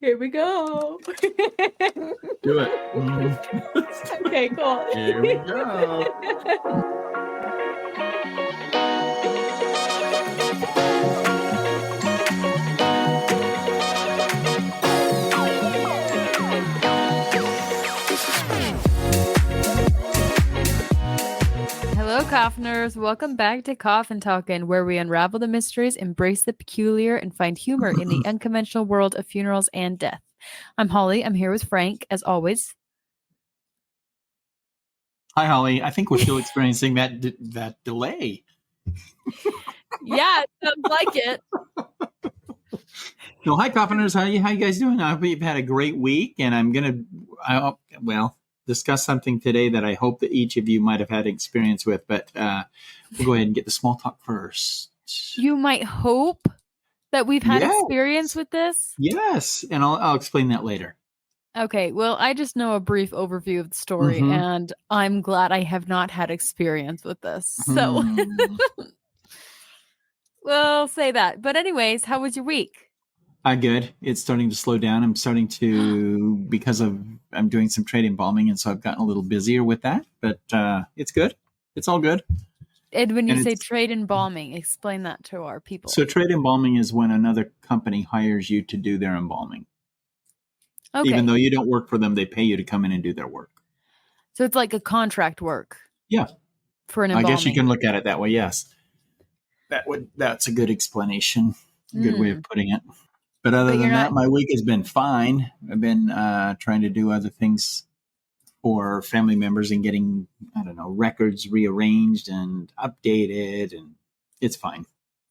Here we go. Do it. Okay, cool. Here we go. Hello, Coffiners. Welcome back to Coffin Talkin', where we unravel the mysteries, embrace the peculiar, and find humor in the unconventional world of funerals and death. I'm Holly. I'm here with Frank, as always. Hi, Holly. I think we're still experiencing that delay. Yeah, it sounds like it. No, hi, Coffiners. How you guys doing? I hope you've had a great week, and I'm going to, discuss something today that I hope that each of you might have had experience with, but we'll go ahead and get the small talk first. You might hope that we've had experience with this? Yes, and I'll explain that later. Okay, well, I just know a brief overview of the story, and I'm glad I have not had experience with this. So, we'll say that. But anyways, how was your week? Good. It's starting to slow down. I'm starting to, because I'm doing some trade embalming, and so I've gotten a little busier with that, but it's good. It's all good. And when you say trade embalming, explain that to our people. So trade embalming is when another company hires you to do their embalming. Okay. Even though you don't work for them, they pay you to come in and do their work. So it's like a contract work. Yeah. For an embalming. I guess you can look at it that way, yes. That's a good explanation. Good way of putting it. But other than that, my week has been fine. I've been trying to do other things for family members and getting, records rearranged and updated, and it's fine.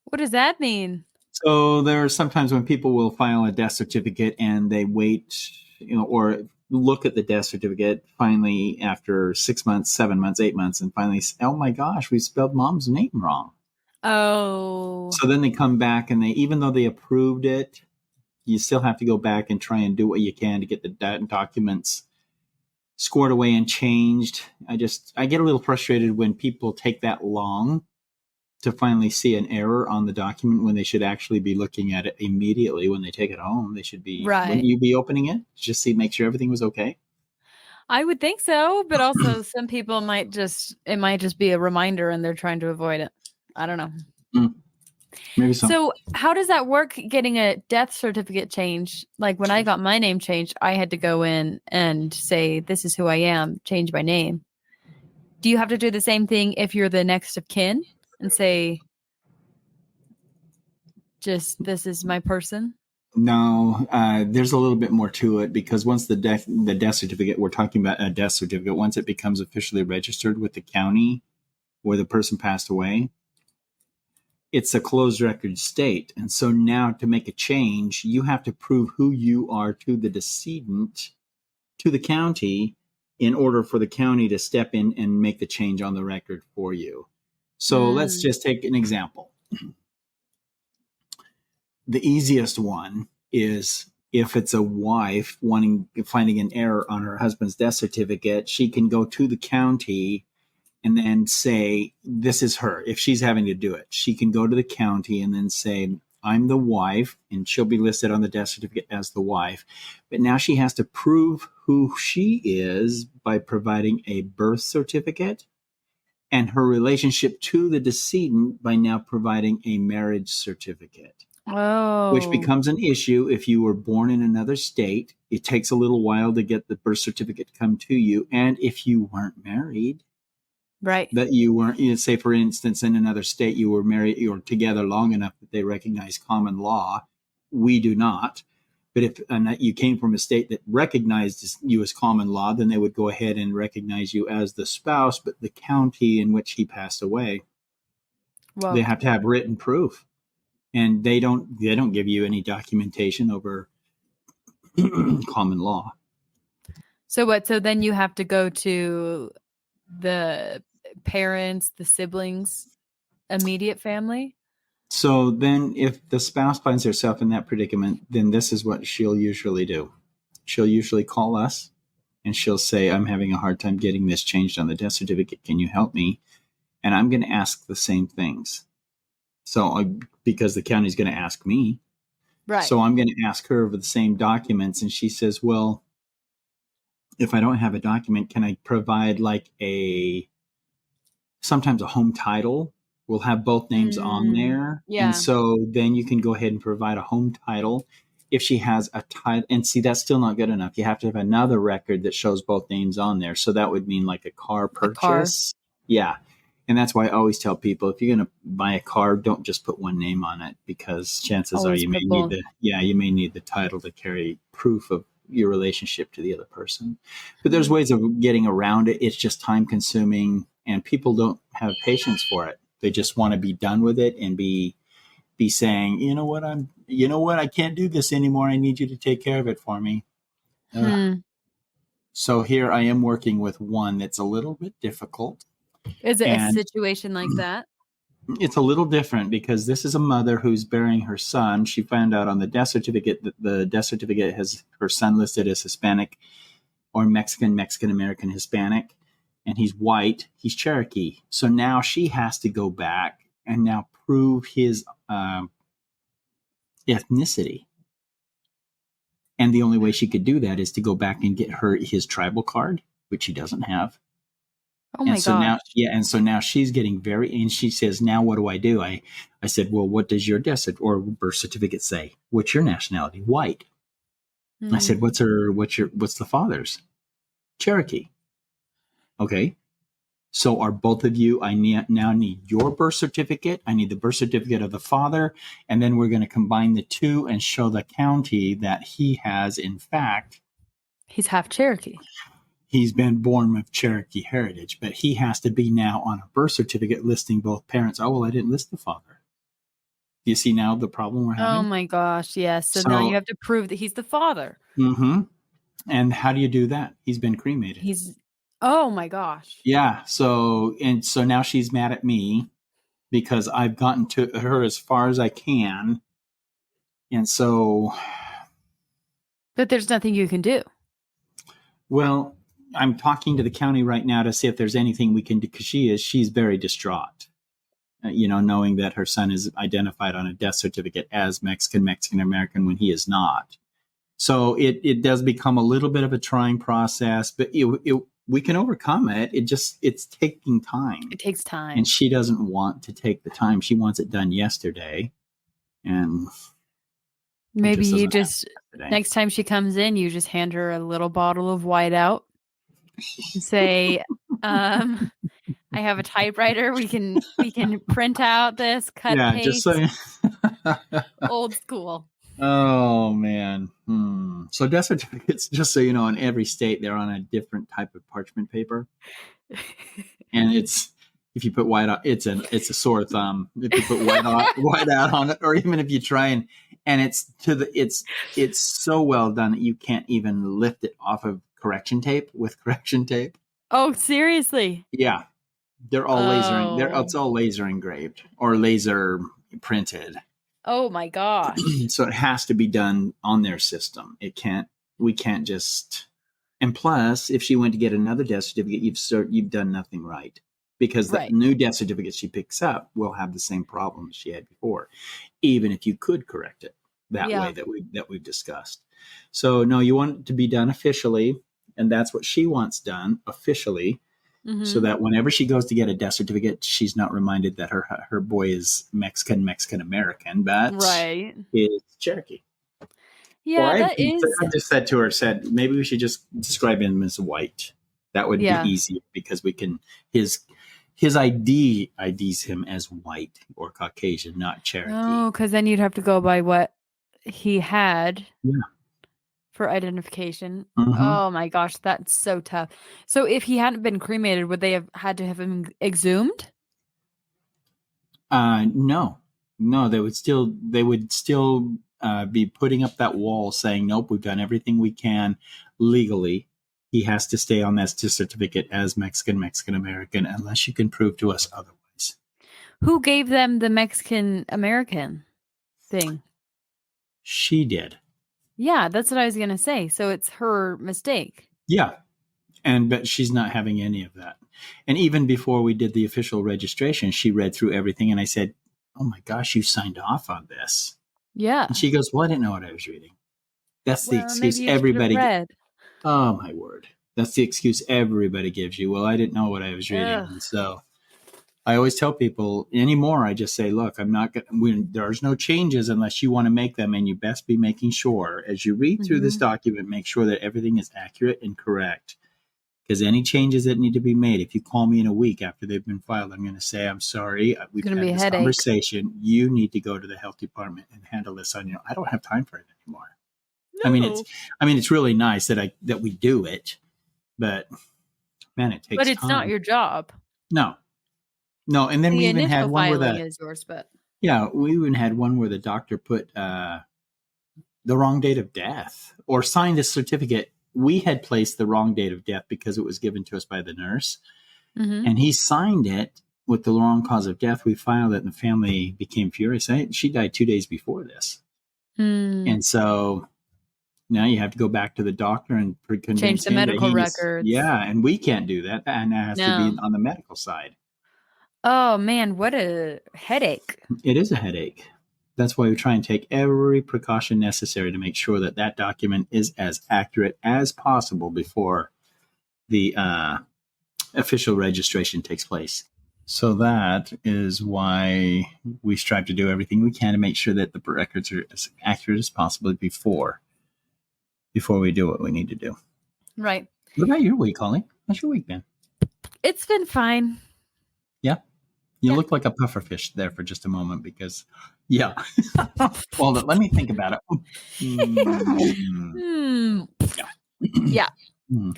What does that mean? So there are sometimes when people will file a death certificate and they wait, or look at the death certificate finally after 6 months, 7 months, 8 months, and finally, oh my gosh, we spelled mom's name wrong. Oh. So then they come back and even though they approved it, you still have to go back and try and do what you can to get the documents scored away and changed. I get a little frustrated when people take that long to finally see an error on the document when they should actually be looking at it immediately when they take it home. They should be, wouldn't you be opening it? Just make sure everything was okay? I would think so, but also some people might just be a reminder and they're trying to avoid it. I don't know. Maybe so. So how does that work, getting a death certificate changed? Like when I got my name changed, I had to go in and say, this is who I am, change my name. Do you have to do the same thing if you're the next of kin and say, just this is my person? No, there's a little bit more to it because once the death certificate, we're talking about a death certificate, once it becomes officially registered with the county where the person passed away, it's a closed record state. And so now to make a change, you have to prove who you are to the decedent, to the county, in order for the county to step in and make the change on the record for you. So let's just take an example. The easiest one is if it's a wife finding an error on her husband's death certificate, she can go to the county and then say, this is her. If she's having to do it, she can go to the county and then say, I'm the wife, and she'll be listed on the death certificate as the wife. But now she has to prove who she is by providing a birth certificate and her relationship to the decedent by now providing a marriage certificate. Oh. Which becomes an issue if you were born in another state. It takes a little while to get the birth certificate to come to you. And if you weren't married, right, that you weren't, say for instance, in another state, you were married, you were together long enough that they recognize common law. We do not. But if you came from a state that recognized you as common law, then they would go ahead and recognize you as the spouse, but the county in which he passed away, they have to have written proof. And they don't give you any documentation over common law. So what? So then you have to go to the parents, the siblings, immediate family? So then if the spouse finds herself in that predicament, then this is what she'll usually do. She'll usually call us and she'll say, I'm having a hard time getting this changed on the death certificate. Can you help me? And I'm going to ask the same things. So because the county's going to ask me, Right. So I'm going to ask her for the same documents. And she says, well, if I don't have a document, can I provide like sometimes a home title will have both names on there. And Yeah. so then you can go ahead and provide a home title. If she has a title, and see, that's still not good enough. You have to have another record that shows both names on there. So that would mean like a car A car. purchase. Yeah. And that's why I always tell people, if you're going to buy a car, don't just put one name on it, because chances are Always you may put need both. you may need the title to carry proof of your relationship to the other person. But there's Hmm. ways of getting around it. It's just time consuming, and people don't have patience for it. They just want to be done with it and be saying, you know what, I can't do this anymore. I need you to take care of it for me. Ugh. Hmm. So here I am working with one that's a little bit difficult, Is it a and situation like that? it's a little different because this is a mother who's burying her son. She found out on the death certificate that the death certificate has her son listed as Hispanic or Mexican American Hispanic, and he's white. He's Cherokee. So now she has to go back and now prove his ethnicity. And the only way she could do that is to go back and get his tribal card, which he doesn't have. Oh And my so gosh. now, yeah, and so now she's getting and she says, now what do? I said, well, what does your death or birth certificate say? What's your nationality? White. I Hmm. said, what's the father's? Cherokee. Okay. So are both of you, now need your birth certificate. I need the birth certificate of the father. And then we're going to combine the two and show the county that he has, in fact, He's half Cherokee. he's been born with Cherokee heritage, but he has to be now on a birth certificate listing both parents. Oh, well, I didn't list the father. Do you see now the problem we're Oh having? my gosh. Yes. So now you So, have to prove that he's the father. mm-hmm. And how do you do that? He's been cremated. Oh my gosh. Yeah. So now she's mad at me because I've gotten to her as far as I can. And so, But there's nothing you can do. well, I'm talking to the county right now to see if there's anything we can do, because she's very distraught. Knowing that her son is identified on a death certificate as Mexican American when he is not. So it does become a little bit of a trying process, but we can overcome it. It's taking time, It takes and time. she doesn't want to take the time. She wants it done yesterday, and it Maybe just you doesn't happen just, today. next time she comes in, you just hand her a little bottle of whiteout and say, um, I have a typewriter. We can print out this, cut, Yeah, just so. paste, old school. Oh man. So death certificates, just so you know, in every state they're on a different type of parchment paper, and it's if you put white on, it's a sore thumb. If you put white out on it, or even if you try and it's so well done that you can't even lift it off of correction tape with correction tape. Oh, seriously? Yeah, they're all Oh. it's all laser engraved or laser printed. Oh my gosh. So it has to be done on their system. We can't just. And plus, if she went to get another death certificate, you've done nothing right, because the Right. new death certificate she picks up will have the same problems she had before, even if you could correct it that way Yeah. that we've discussed. So no, you want it to be done officially, and that's what she wants done officially, so Mm-hmm. that whenever she goes to get a death certificate, she's not reminded that her boy is Mexican American, but Right. is Cherokee. Or Yeah, that is. I just said to her, maybe we should just describe him as white. That would be Yeah. easier, because we can his ID IDs him as white or Caucasian, not Cherokee. Oh, because then you'd have to go by what he had Yeah. for identification. Mm-hmm. Oh my gosh, that's so tough. So if he hadn't been cremated, would they have had to have him exhumed? No, they would still be putting up that wall saying, nope, we've done everything we can legally. He has to stay on that certificate as Mexican American unless you can prove to us otherwise. Who gave them the Mexican American thing? She did. Yeah, that's what I was going to say. So it's her mistake. Yeah. But she's not having any of that. And even before we did the official registration, she read through everything, and I said, oh my gosh, you signed off on this. Yeah. And she goes, well, I didn't know what I was reading. That's the Well, maybe excuse you should have everybody. read. Oh, my word. That's the excuse everybody gives you. Well, I didn't know what I was reading. Ugh. And so I always tell people anymore, I just say, look, I'm not going to, there's no changes unless you want to make them. And you best be making sure as you read through this Mhm. document, make sure that everything is accurate and correct. Because any changes that need to be made, if you call me in a week after they've been filed, I'm going to say, I'm sorry, It's we've gonna be had a this headache. conversation. You need to go to the health department and handle this on your own. I don't have time for it anymore. No. I mean, it's really nice that we do it, but man, it takes But it's not time. your job. No. And then The we even had initial one where filing is yours, but we even had one where the doctor put the wrong date of death or signed a certificate. We had placed the wrong date of death because it was given to us by the nurse, Mhm. and he signed it with the wrong cause of death. We filed it, and the family became furious. She died 2 days before this, Hmm. and so now you have to go back to the doctor and Change convince the him that medical he's records. and we can't do that, and that has to be No. on the medical side. Oh man, what a headache. It is a headache. That's why we try and take every precaution necessary to make sure that that document is as accurate as possible before the official registration takes place. So that is why we strive to do everything we can to make sure that the records are as accurate as possible before we do what we need to do. Right. What about your week, Holly? How's your week been? It's been fine. Yeah. You Yeah. look like a puffer fish there for just a moment because, yeah. Well, let me think about it. Hmm. Yeah. Yeah. Mm.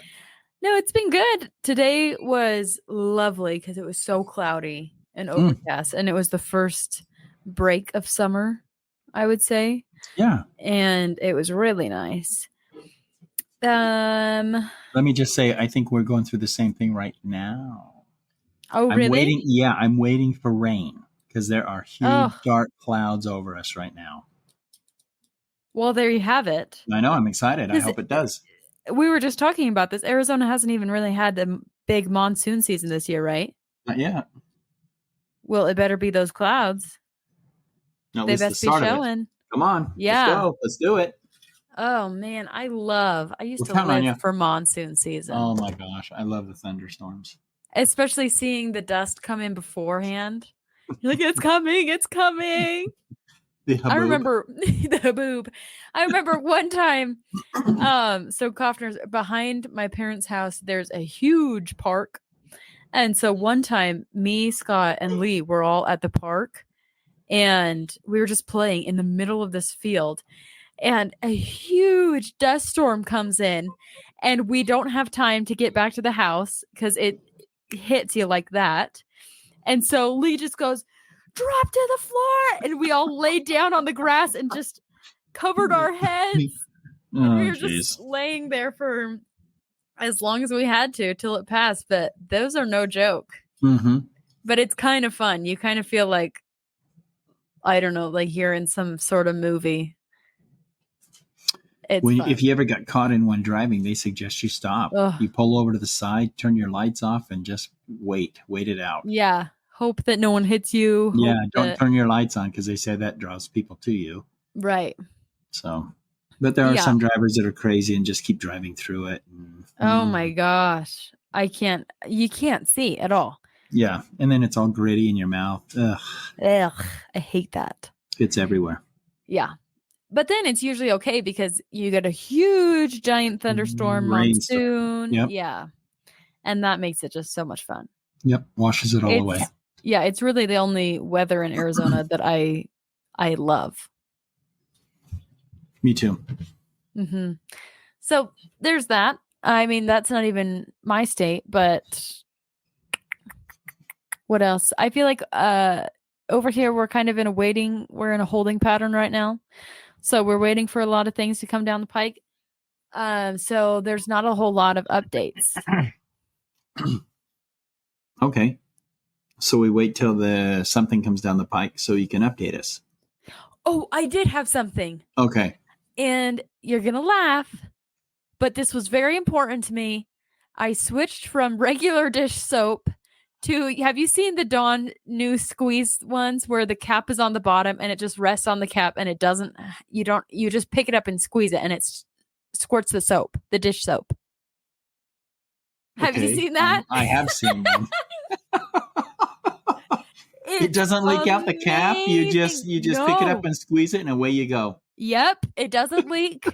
No, it's been good. Today was lovely because it was so cloudy and overcast, and it was the first break of summer, I would say, Yeah. and it was really nice. Let me just say, I think we're going through the same thing right now. Oh, I'm really? waiting. Yeah, I'm waiting for rain because there are huge Oh, dark clouds over us right now. well, there you have it. I know. I'm excited. I 'Cause hope it does. we were just talking about this. Arizona hasn't even really had a big monsoon season this year, right? Not yet. Well, it better be those clouds. At They least the best be start of it. showing. Come on. Let's Yeah. go. Let's do it. Oh man, I used We're to counting on live you. for monsoon season. Oh my gosh. I love the thunderstorms. Especially seeing the dust come in beforehand. You're like, it's coming, it's coming. The I haboob. remember the boob. I remember one time, so Kaufner's behind my parents' house, there's a huge park. And so one time, me, Scott, and Lee were all at the park, and we were just playing in the middle of this field. And a huge dust storm comes in, and we don't have time to get back to the house because it hits you like that. And so Lee just goes, drop to the floor. And we all laid down on the grass and just covered our heads. And we Oh, were just laying there for as long as we had to till it passed. But those are no joke. Mm-hmm. But it's kind of fun. You kind of feel like, I don't know, like you're in some sort of movie. It's fun. If you ever got caught in one driving, they suggest you stop. Ugh. You pull over to the side, turn your lights off, and just wait it out. Yeah. Hope that no one hits you. Yeah, Hope don't that... turn your lights on because they say that draws people to you. Right. So, but there are some drivers that are crazy and just keep driving through it. Oh my gosh. You can't see at all. Yeah. And then it's all gritty in your mouth. Ugh. I hate that. It's everywhere. Yeah. But then it's usually okay because you get a huge giant thunderstorm, monsoon. Yep. Yeah. And that makes it just so much fun. Yep. Washes it all away. Yeah. It's really the only weather in Arizona that I love. Me too. Mm-hmm. So there's that. I mean, that's not even my state, but what else? I feel like over here we're kind of we're in a holding pattern right now. So we're waiting for a lot of things to come down the pike. So there's not a whole lot of updates. Okay. So we wait till something comes down the pike so you can update us. Oh, I did have something. Okay. And you're going to laugh, but this was very important to me. I switched from regular dish soap have you seen the Dawn new squeeze ones where the cap is on the bottom and it just rests on the cap and it doesn't, you just pick it up and squeeze it and it squirts the soap, the dish soap. Have you Okay, seen that? I have seen them. It It's doesn't leak out the cap. You just amazing. pick it up No. and squeeze it, and away you go. Yep, it doesn't leak.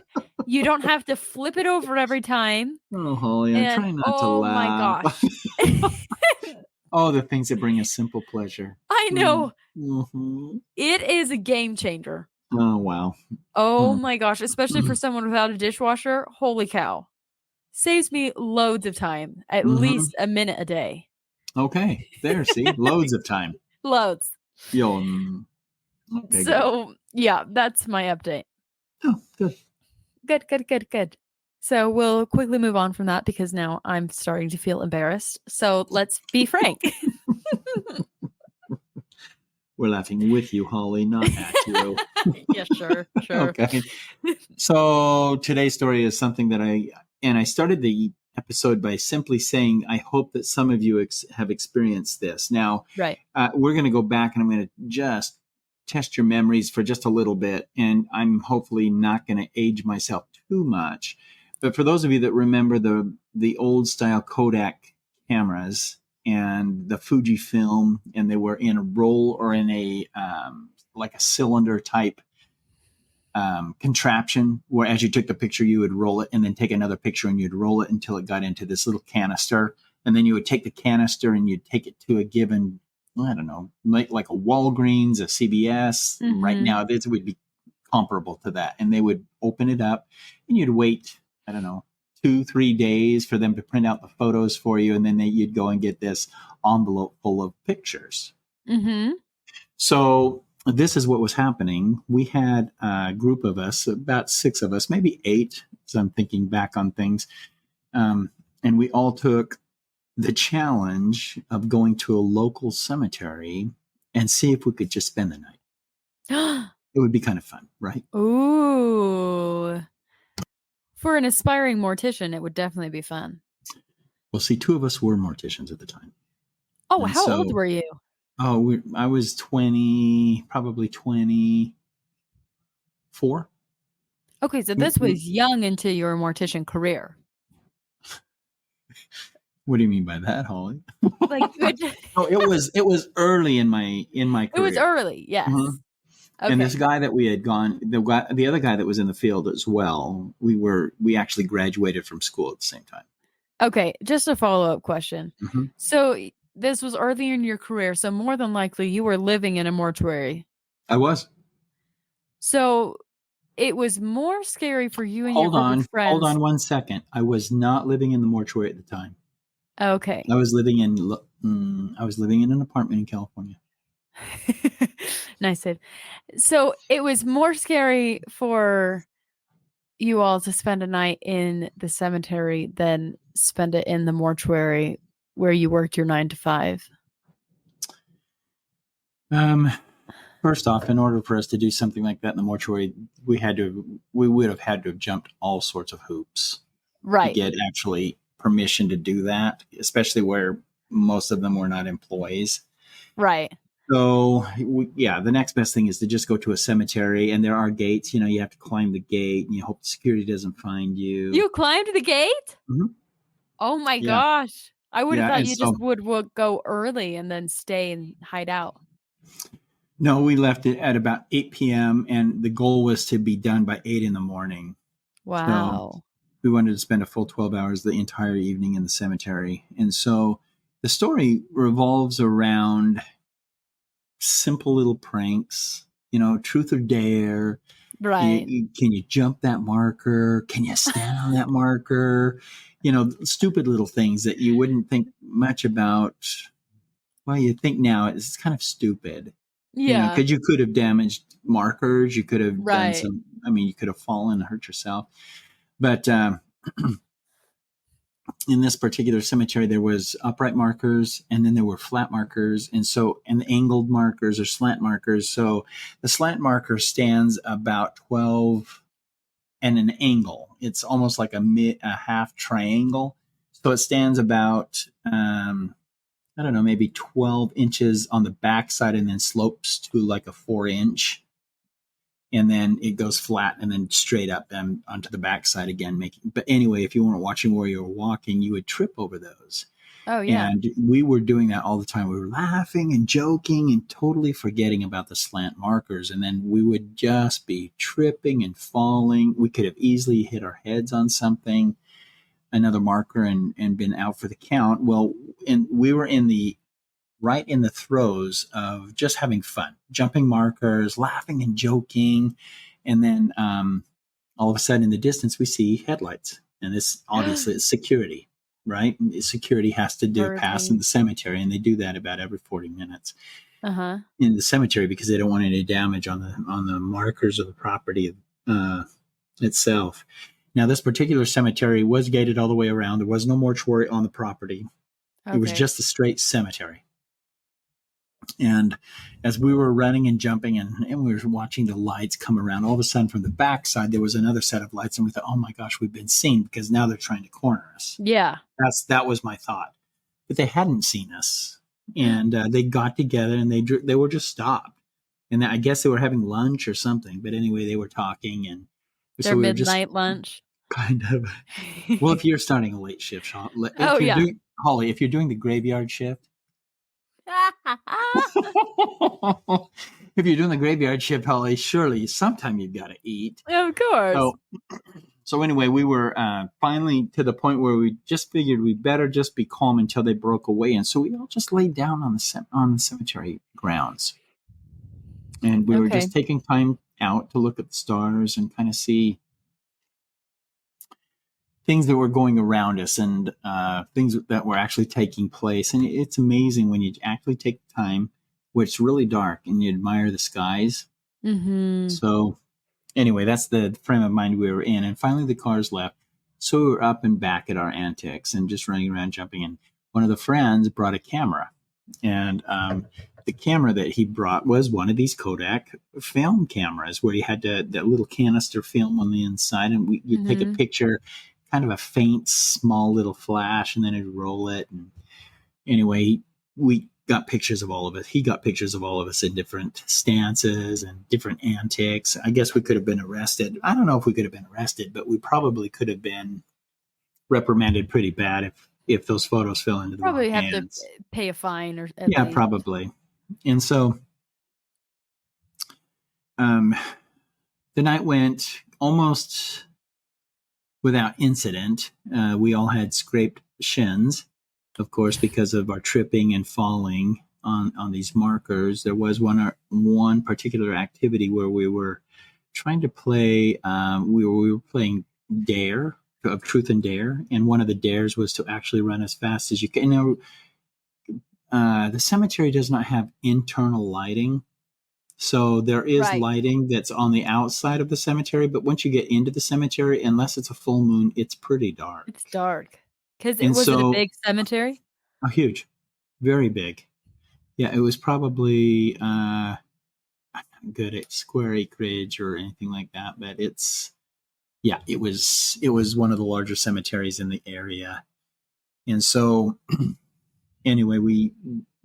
You don't have to flip it over every time. Oh, Holly, I'm And trying not to oh my laugh. gosh. Oh, the things that bring a simple pleasure. I know. Mm-hmm. It is a game changer. Oh, wow. Oh my gosh, especially for someone without a dishwasher. Holy cow. Saves me loads of time, at least a minute a day. Okay, there, see? Loads of time. Loads. Okay, so, yeah, that's my update. Oh, good. Good. So we'll quickly move on from that because now I'm starting to feel embarrassed. So let's be frank. We're laughing with you, Holly, not at you. Yeah, sure. Okay. So today's story is something that I started the episode by simply saying, I hope that some of you have experienced this. Now, Right. We're going to go back and I'm going to just test your memories for just a little bit. And I'm hopefully not going to age myself too much. But for those of you that remember the old style Kodak cameras and the Fujifilm, and they were in a roll or in a like a cylinder type contraption, where as you took the picture, you would roll it and then take another picture and you'd roll it until it got into this little canister. And then you would take the canister and you'd take it to a given, I don't know, like a Walgreens, a CVS. Mhm. Right now, this would be comparable to that. And they would open it up and you'd wait, I don't know, 2-3 days for them to print out the photos for you. And then you'd go and get this envelope full of pictures. Mm-hmm. So this is what was happening. We had a group of us, about 6 of us, maybe 8, as I'm thinking back on things. And we all took the challenge of going to a local cemetery and see if we could just spend the night. It would be kind of fun, right? Ooh. For an aspiring mortician, it would definitely be fun. Well, see, 2 of us were morticians at the time. Oh, and how old were you? Oh, I was 20, probably 24. Okay, so this was young into your mortician career. What do you mean by that, Holly? Like good. Oh, it was early in my career. It was early, yes. Mm-hmm. Okay. And this guy that we had gone, the other guy that was in the field as well, we actually graduated from school at the same time. Okay, just a follow-up question. Mm-hmm. So this was early in your career, so more than likely you were living in a mortuary. I was. So it was more scary for you and your group of friends. Hold on 1 second. I was not living in the mortuary at the time. Okay. I was living in an apartment in California. Nice, Sid. So it was more scary for you all to spend a night in the cemetery than spend it in the mortuary where you worked your 9 to 5. First off, in order for us to do something like that in the mortuary, we would have had to have jumped all sorts of hoops, right, to get actually permission to do that, especially where most of them were not employees. Right. So, the next best thing is to just go to a cemetery, and there are gates. You have to climb the gate, and you hope security doesn't find you. You climbed the gate? Mm-hmm. Oh my gosh. I would have thought you just would go early and then stay and hide out. No, we left it at about 8 p.m. and the goal was to be done by 8 in the morning. Wow. So we wanted to spend a full 12 hours the entire evening in the cemetery. And so the story revolves around simple little pranks, truth or dare. Right. Can you jump that marker? Can you stand on that marker? Stupid little things that you wouldn't think much about. Well, you think now it's kind of stupid. Yeah. Because you could have damaged markers. You could have right. done you could have fallen and hurt yourself. But in this particular cemetery, there was upright markers and then there were flat markers and angled markers or slant markers. So the slant marker stands about 12 and an angle. It's almost like a half triangle. So it stands about I don't know, maybe 12 inches on the backside and then slopes to like a 4 inch. And then it goes flat and then straight up and onto the backside again. But anyway, if you weren't watching where you were walking, you would trip over those. Oh yeah. And we were doing that all the time. We were laughing and joking and totally forgetting about the slant markers. And then we would just be tripping and falling. We could have easily hit our heads on something, another marker, and been out for the count. Well, and we were right in the throes of just having fun, jumping markers, laughing and joking. And then all of a sudden in the distance, we see headlights. And this obviously is security, right? Security has to do a pass in the cemetery, and they do that about every 40 minutes in the cemetery because they don't want any damage on the markers of the property itself. Now, this particular cemetery was gated all the way around. There was no mortuary on the property. It was just a straight cemetery. And as we were running and jumping and we were watching the lights come around, all of a sudden from the backside, there was another set of lights. And we thought, oh my gosh, we've been seen because now they're trying to corner us. Yeah. That was my thought. But they hadn't seen us. And they got together and they were just stopped. And I guess they were having lunch or something. But anyway, they were talking. And their so we midnight lunch. Kind of. Well, if you're starting a late shift, Sean, Holly, if you're doing the graveyard shift, if you're doing the graveyard shift, Holly, surely sometime you've got to eat. Of course. So anyway, we were finally to the point where we just figured we better just be calm until they broke away. And so we all just laid down on the cemetery grounds. And we were just taking time out to look at the stars and kind of see things that were going around us and things that were actually taking place. And it's amazing when you actually take the time where it's really dark and you admire the skies. Mm-hmm. So anyway, that's the frame of mind we were in. And finally the cars left. So we were up and back at our antics and just running around, jumping. And one of the friends brought a camera. And the camera that he brought was one of these Kodak film cameras where you had that little canister film on the inside. And you take a picture, kind of a faint, small little flash, and then it'd roll it. And anyway, we got pictures of all of us. He got pictures of all of us in different stances and different antics. I guess we could have been arrested. I don't know if we could have been arrested, but we probably could have been reprimanded pretty bad if those photos fell into the wrong hands. Probably have to pay a fine or yeah, least. Probably. And so the night went almost without incident. We all had scraped shins, of course, because of our tripping and falling on these markers. There was one particular activity where we were trying to play. We were playing Dare of Truth and Dare, and one of the dares was to actually run as fast as you can. You know, the cemetery does not have internal lighting. So there is lighting that's on the outside of the cemetery, but once you get into the cemetery, unless it's a full moon, it's pretty dark. It's dark. Because was it a big cemetery? Oh, huge. Very big. Yeah, it was probably, I'm not good at square acreage or anything like that, but it was one of the larger cemeteries in the area. And so anyway, we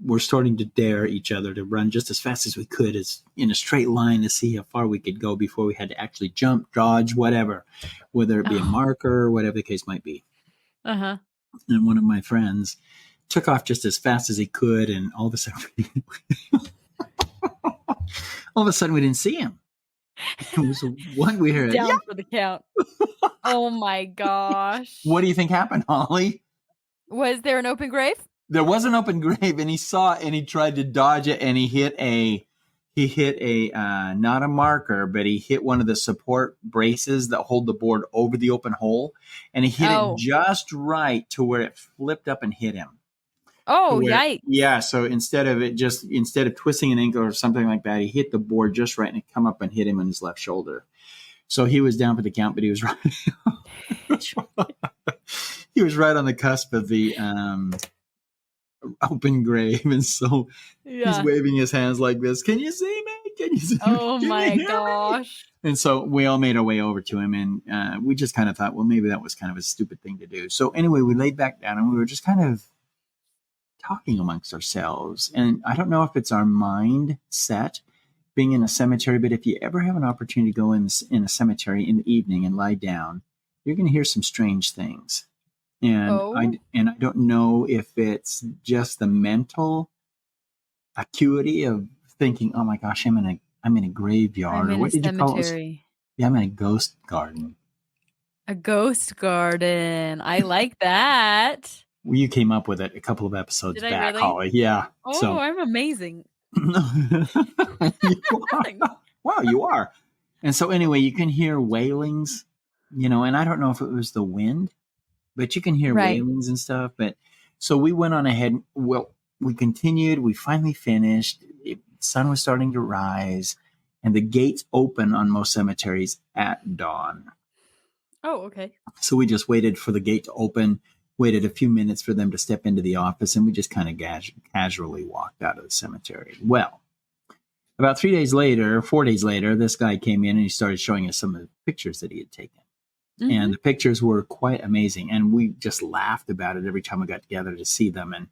were starting to dare each other to run just as fast as we could, as in a straight line, to see how far we could go before we had to actually jump, dodge, whatever, whether it be a marker or whatever the case might be. And one of my friends took off just as fast as he could, and all of a sudden we didn't see him. It was one we heard down for the count. Oh my gosh! What do you think happened, Holly? Was there an open grave? There was an open grave, and he saw it, and he tried to dodge it, and he hit a not a marker, but he hit one of the support braces that hold the board over the open hole, and he hit it just right to where it flipped up and hit him. Oh, yikes. Yeah, so instead of twisting an ankle or something like that, he hit the board just right, and it come up and hit him on his left shoulder. So he was down for the count, but he was right. He was right on the cusp of the open grave, and so he's waving his hands like this. Can you see me? Can you see me? Oh my gosh. And so we all made our way over to him, and we just kind of thought, well, maybe that was kind of a stupid thing to do. So anyway, we laid back down, and we were just kind of talking amongst ourselves. And I don't know if it's our mindset being in a cemetery, but if you ever have an opportunity to go in a cemetery in the evening and lie down, you're going to hear some strange things. And Oh, I don't know if it's just the mental acuity of thinking, oh my gosh, I'm in a I'm graveyard, or in a what did you call it? cemetery. Yeah, I'm in a ghost garden. A ghost garden. I like that. Well, you came up with it a couple of episodes Did I back, really? Holly. Yeah. Oh, So I'm amazing. you are. Wow, you are. And so anyway, you can hear wailings, and I don't know if it was the wind, but you can hear Right. wailings and stuff. But so we went on ahead. Well, we continued. We finally finished. The sun was starting to rise, and the gates open on most cemeteries at dawn. Oh, okay. So we just waited for the gate to open, waited a few minutes for them to step into the office, and we just kind of casually walked out of the cemetery. Well, about 3 days later, 4 days later, this guy came in and he started showing us some of the pictures that he had taken. Mm-hmm. And the pictures were quite amazing. And we just laughed about it every time we got together to see them. And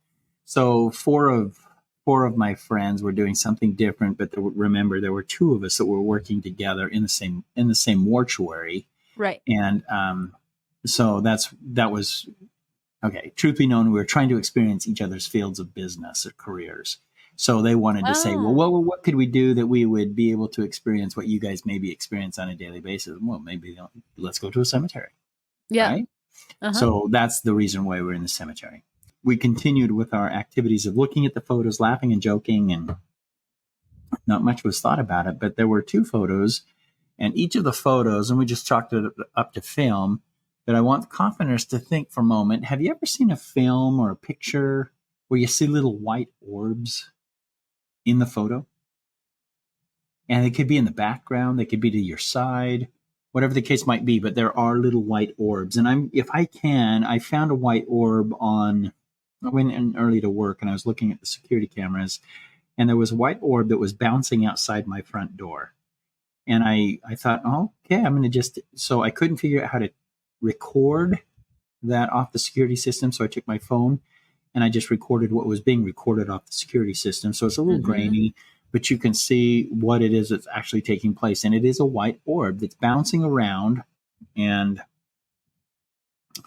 so four of my friends were doing something different, but remember there were two of us that were working together in the same mortuary. Right. And so that was okay. Truth be known, we were trying to experience each other's fields of business or careers. So they wanted to say, well, Oh, what could we do that we would be able to experience what you guys maybe experience on a daily basis? Well, maybe let's go to a cemetery, yeah. right? Uh-huh. So that's the reason why we're in the cemetery. We continued with our activities of looking at the photos, laughing and joking, and not much was thought about it. But there were two photos, and each of the photos, and we just chalked it up to film. But I want commenters to think for a moment. Have you ever seen a film or a picture where you see little white orbs in the photo? And they could be in the background, they could be to your side, whatever the case might be, but there are little white orbs. And I found a white orb I went in early to work and I was looking at the security cameras, and there was a white orb that was bouncing outside my front door. And I thought, oh, okay, so I couldn't figure out how to record that off the security system. So I took my phone and I just recorded what was being recorded off the security system. So it's a little Mm-hmm. grainy, but you can see what it is that's actually taking place. And it is a white orb that's bouncing around, and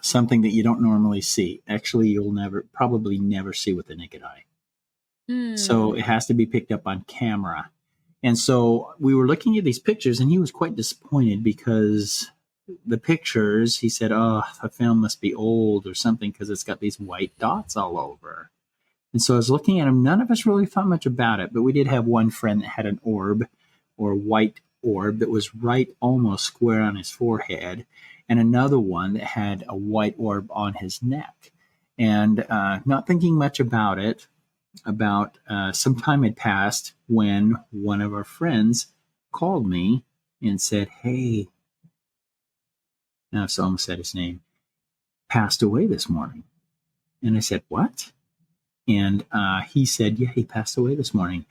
something that you don't normally see. Actually, you'll probably never see with the naked eye. So Hmm. it has to be picked up on camera. And so we were looking at these pictures, and he was quite disappointed because the pictures, he said, oh, the film must be old or something because it's got these white dots all over. And so I was looking at him. None of us really thought much about it, but we did have one friend that had an orb or a white orb that was right almost square on his forehead, and another one that had a white orb on his neck. And not thinking much about it, about some time had passed when one of our friends called me and said, hey, now I almost said his name, passed away this morning. And I said, what? And he said, yeah, he passed away this morning.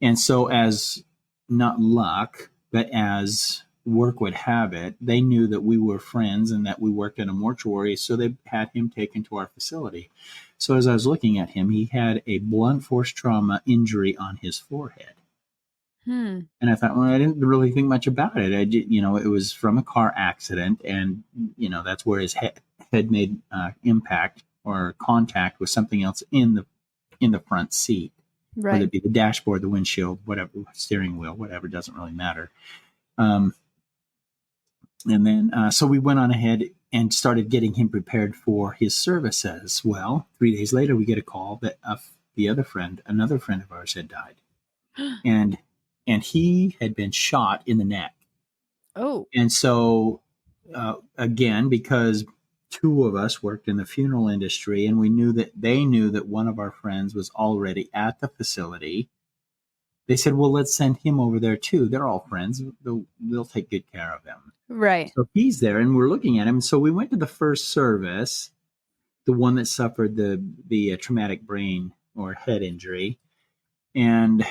And so, as not luck, but as work would have it, they knew that we were friends and that we worked in a mortuary. So they had him taken to our facility. So as I was looking at him, he had a blunt force trauma injury on his forehead. Hmm. And I thought, well, I didn't really think much about it. It was from a car accident, and that's where his head made impact or contact with something else in the front seat, whether Right. it be the dashboard, the windshield, whatever, steering wheel, whatever, doesn't really matter. Um, and then so we went on ahead and started getting him prepared for his services. Well, 3 days later, we get a call that another friend of ours, had died, and he had been shot in the neck. Oh, And so, again, because two of us worked in the funeral industry, and they knew that one of our friends was already at the facility, they said, well, let's send him over there too. They're all friends. They'll take good care of him. right. So he's there, and we're looking at him. So we went to the first service, the one that suffered the traumatic brain or head injury, and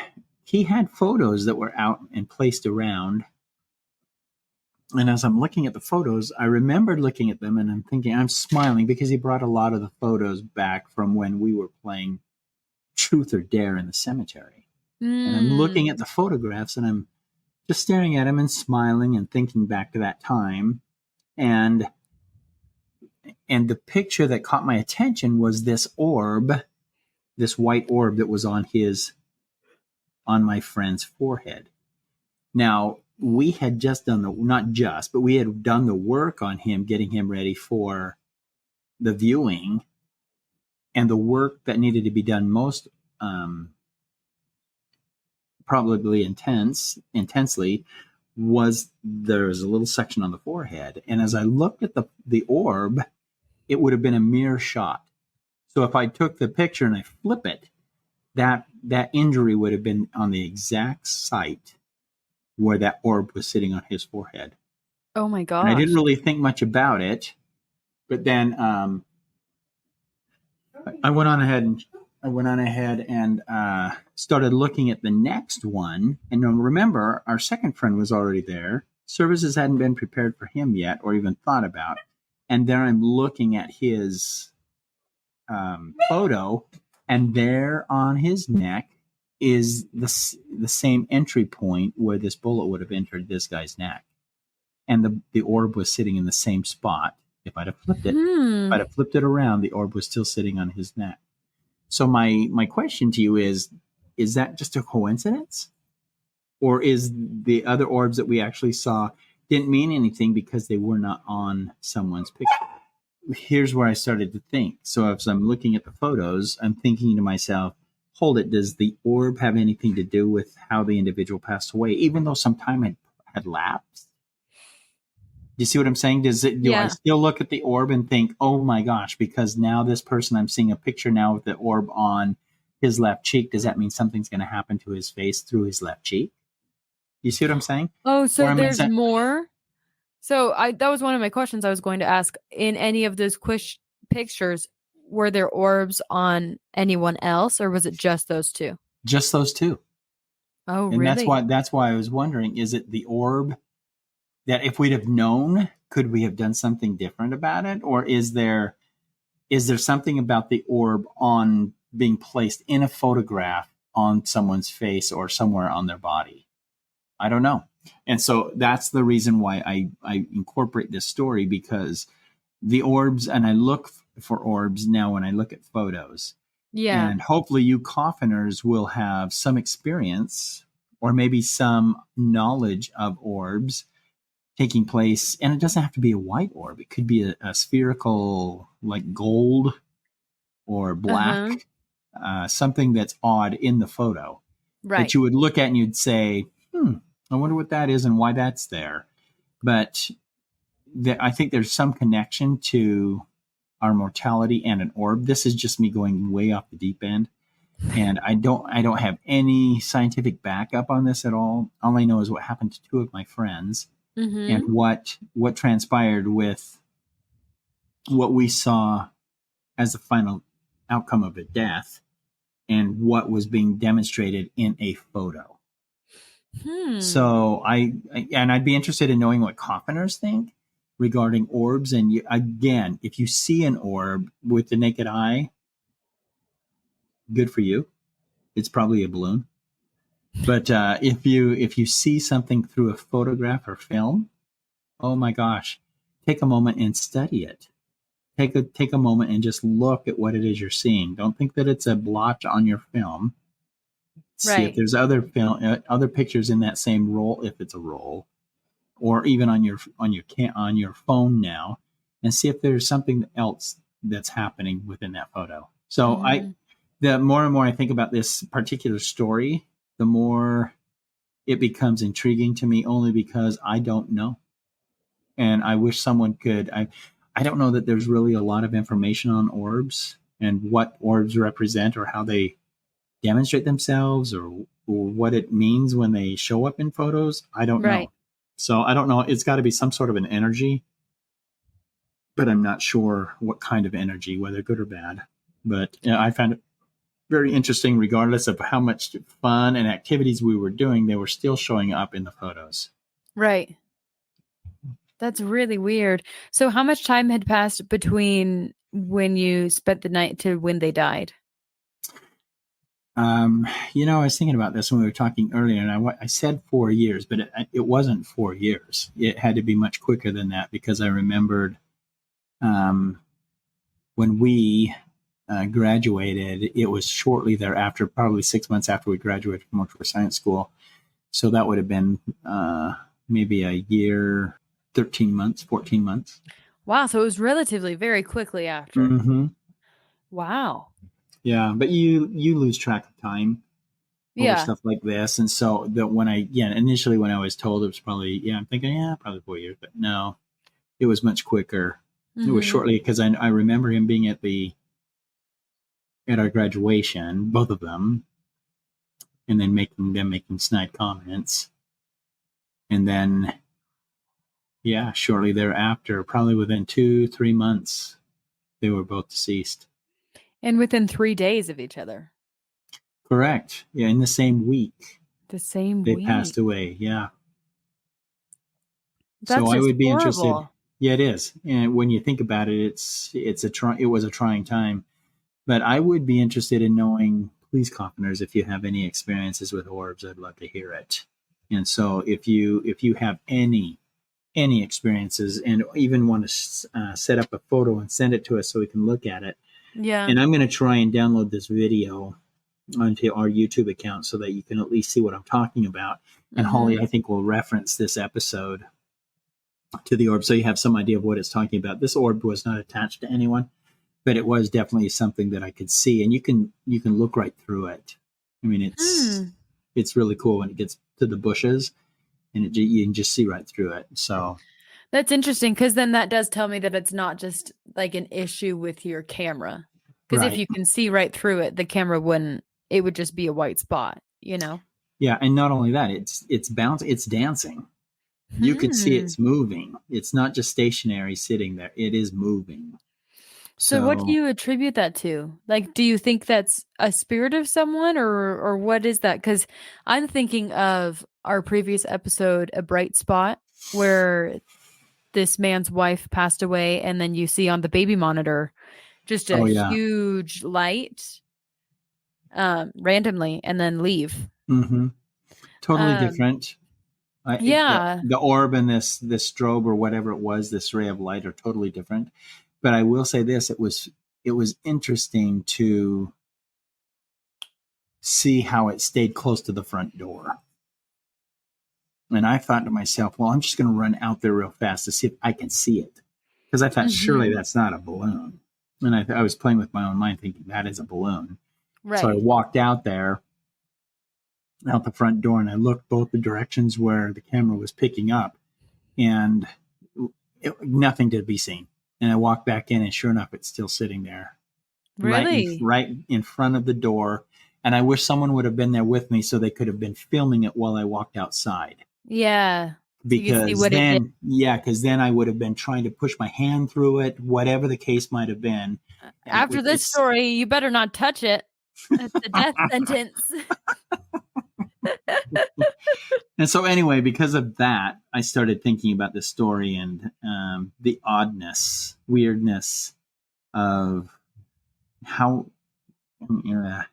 he had photos that were out and placed around. And as I'm looking at the photos, I remembered looking at them, and I'm smiling because he brought a lot of the photos back from when we were playing Truth or Dare in the cemetery. And I'm Mm. looking at the photographs and I'm just staring at them and smiling and thinking back to that time. And the picture that caught my attention was this orb, this white orb that was on my friend's forehead. Now, we had just done but we had done the work on him, getting him ready for the viewing. And the work that needed to be done most, probably intensely, was there's a little section on the forehead. And as I looked at the orb, it would have been a mirror shot. So if I took the picture and I flip it, that injury would have been on the exact site where that orb was sitting on his forehead. Oh my gosh. And I didn't really think much about it, but then I went on ahead and started looking at the next one. And remember, our second friend was already there. Services hadn't been prepared for him yet, or even thought about. And then I'm looking at his photo, and there on his neck is the same entry point where this bullet would have entered this guy's neck, and the orb was sitting in the same spot. If I'd have flipped it around, the orb was still sitting on his neck. So my question to you is that just a coincidence, or is the other orbs that we actually saw didn't mean anything because they were not on someone's picture? Here's where I started to think. So as I'm looking at the photos, I'm thinking to myself, hold it, does the orb have anything to do with how the individual passed away, even though some time had lapsed? Do you see what I'm saying? Do I still look at the orb and think, oh my gosh, because now this person, I'm seeing a picture now with the orb on his left cheek, does that mean something's going to happen to his face through his left cheek? You see what I'm saying? Oh, so there's more? So that was one of my questions I was going to ask. In any of those pictures, were there orbs on anyone else, or was it just those two? Just those two. Oh, and really? That's why I was wondering, is it the orb that if we'd have known, could we have done something different about it? Or is there something about the orb on being placed in a photograph on someone's face or somewhere on their body? I don't know. And so that's the reason why I incorporate this story, because the orbs, and I look for orbs now when I look at photos. Yeah. And hopefully you coffiners will have some experience or maybe some knowledge of orbs taking place. And it doesn't have to be a white orb. It could be a spherical, like gold or black, something that's odd in the photo. Right. That you would look at and you'd say, I wonder what that is and why that's there. But I think there's some connection to our mortality and an orb. This is just me going way off the deep end. And I don't have any scientific backup on this at all. All I know is what happened to two of my friends, and what transpired with what we saw as the final outcome of a death and what was being demonstrated in a photo. So I'd be interested in knowing what coffiners think regarding orbs. And again, if you see an orb with the naked eye, good for you. It's probably a balloon. But if you see something through a photograph or film, oh my gosh, take a moment and study it. Take a moment and just look at what it is you're seeing. Don't think that it's a blotch on your film. See if there's other pictures in that same roll, if it's a roll, or even on your phone now, and see if there's something else that's happening within that photo. So the more and more I think about this particular story, the more it becomes intriguing to me, only because I don't know, and I wish someone could. I don't know that there's really a lot of information on orbs and what orbs represent or how they demonstrate themselves or what it means when they show up in photos. I don't know. So I don't know. It's got to be some sort of an energy, but I'm not sure what kind of energy, whether good or bad. But I found it very interesting, regardless of how much fun and activities we were doing, they were still showing up in the photos. Right. That's really weird. So how much time had passed between when you spent the night to when they died? I was thinking about this when we were talking earlier, and I said 4 years, but it wasn't 4 years. It had to be much quicker than that because I remembered um, when we graduated, it was shortly thereafter, probably 6 months after we graduated from Oxford Science School. So that would have been maybe a year, 13 months, 14 months. Wow, so it was relatively very quickly after. Mm-hmm. Wow. Yeah, but you lose track of time over Yeah. stuff like this, and so that initially when I was told it was probably I'm thinking probably 4 years, but no, it was much quicker. It was Mm-hmm. shortly because I remember him being at our graduation, both of them, and then making snide comments, and then shortly thereafter, probably within 2-3 months, they were both deceased. And within 3 days of each other. Correct. Yeah, in the same week The same they week. passed away. Yeah. So That's I just would be interested. horrible. Yeah, it is. And when you think about it, it was a trying time. But I would be interested in knowing, please, commenters, if you have any experiences with orbs, I'd love to hear it. And so if you have any experiences and even want to set up a photo and send it to us so we can look at it. Yeah. And I'm going to try and download this video onto our YouTube account so that you can at least see what I'm talking about. And Mm-hmm. Holly, I think, will reference this episode to the orb so you have some idea of what it's talking about. This orb was not attached to anyone, but it was definitely something that I could see, and you can look right through it. I mean, Hmm. it's really cool when it gets to the bushes, and you can just see right through it. So That's interesting because then that does tell me that it's not just like an issue with your camera. Because if right, you can see right through it, the camera wouldn't, it would just be a white spot, you know? yeah, and not only that, it's bouncing, it's dancing. You could see Hmm. it's moving. It's not just stationary sitting there. It is moving. So what do So, you attribute that to? Like, do you think that's a spirit of someone or what is that? Because I'm thinking of our previous episode, A Bright Spot, where this man's wife passed away, and then you see on the baby monitor just a oh yeah, huge light randomly and then leave. mm-hmm. Totally Um, different. yeah. The orb and this strobe or whatever it was, this ray of light, are totally different. But I will say this: it was interesting to see how it stayed close to the front door. And I thought to myself, well, I'm just going to run out there real fast to see if I can see it, because I thought surely Hmm. that's not a balloon. And I was playing with my own mind, thinking that is a balloon. So I Right. walked out there, out the front door, and I looked both the directions where the camera was picking up, and nothing to be seen. And I walked back in, and sure enough, it's still sitting there, Really? right in front of the door. And I wish someone would have been there with me so they could have been filming it while I walked outside. Yeah. So you could see Because what it did. then I would have been trying to push my hand through it, whatever the case might have been. And After this it's story, you better not touch it. It's a death sentence. and so anyway, because of that, I started thinking about this story and the oddness, weirdness of how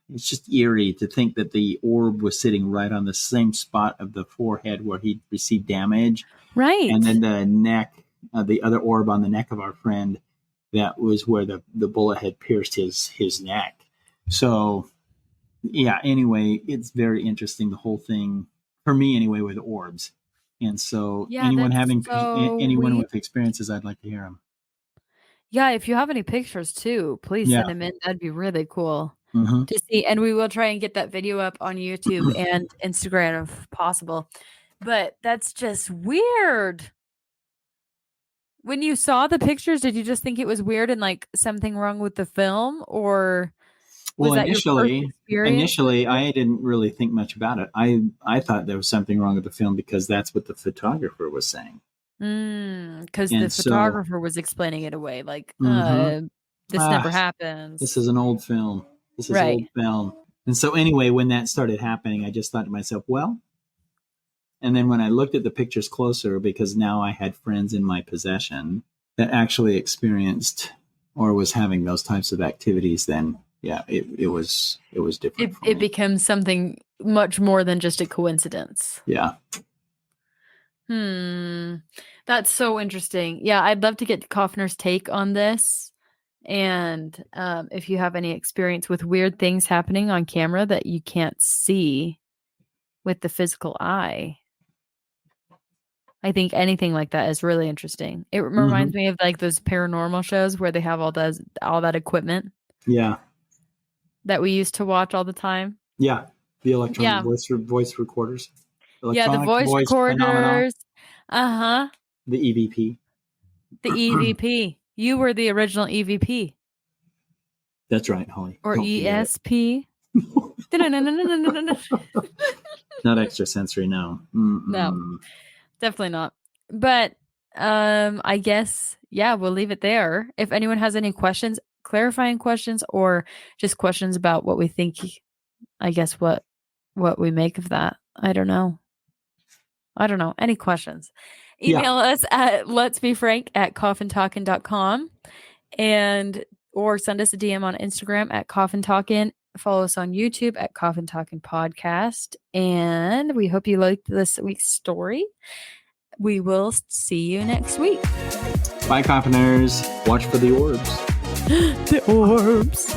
it's just eerie to think that the orb was sitting right on the same spot of the forehead where he'd received damage, and then Right. the neck, the other orb on the neck of our friend, that was where the bullet had pierced his neck. So yeah. Anyway, it's very interesting, the whole thing for me anyway, with orbs. And so Yeah, that's so anyone weird. with experiences, I'd like to hear them. Yeah, if you have any pictures too, please Yeah. send them in. That'd be really cool Mm-hmm. to see. And we will try and get that video up on YouTube and Instagram if possible. But that's just weird. When you saw the pictures, did you just think it was weird and like something wrong with the film, or was Well, that your first experience with initially, it? I didn't really think much about it. I thought there was something wrong with the film because that's what the photographer was saying. Because the And so, photographer was explaining it away, like, mm-hmm. this never ah, this happens. is an old film. This is Right. old film. And so, anyway, when that started happening, I just thought to myself, well. And then when I looked at the pictures closer, because now I had friends in my possession that actually experienced or was having those types of activities, then Yeah, it was different. It becomes something much more than just a coincidence. Yeah. That's so interesting. Yeah, I'd love to get Kaufner's take on this. And if you have any experience with weird things happening on camera that you can't see with the physical eye, I think anything like that is really interesting. It reminds me of like those paranormal shows where they have all that equipment. Yeah. That we used to watch all the time. Yeah. The electronic voice recorders. The voice recorders. Phenomena. Uh-huh. The EVP. The EVP. You were the original EVP. That's right, Holly. Or ESP. Not extrasensory, no. No, definitely not. But I guess, yeah, we'll leave it there. If anyone has any questions, clarifying questions, or just questions about what we think, I guess what we make of that. I don't know. Any questions? Email us at letsbefrank@coffintalkin.com or send us a DM on Instagram at coffintalkin. Follow us on YouTube at Coffin Talkin Podcast. And we hope you liked this week's story. We will see you next week. Bye, Coffiners. Watch for the orbs. The orbs.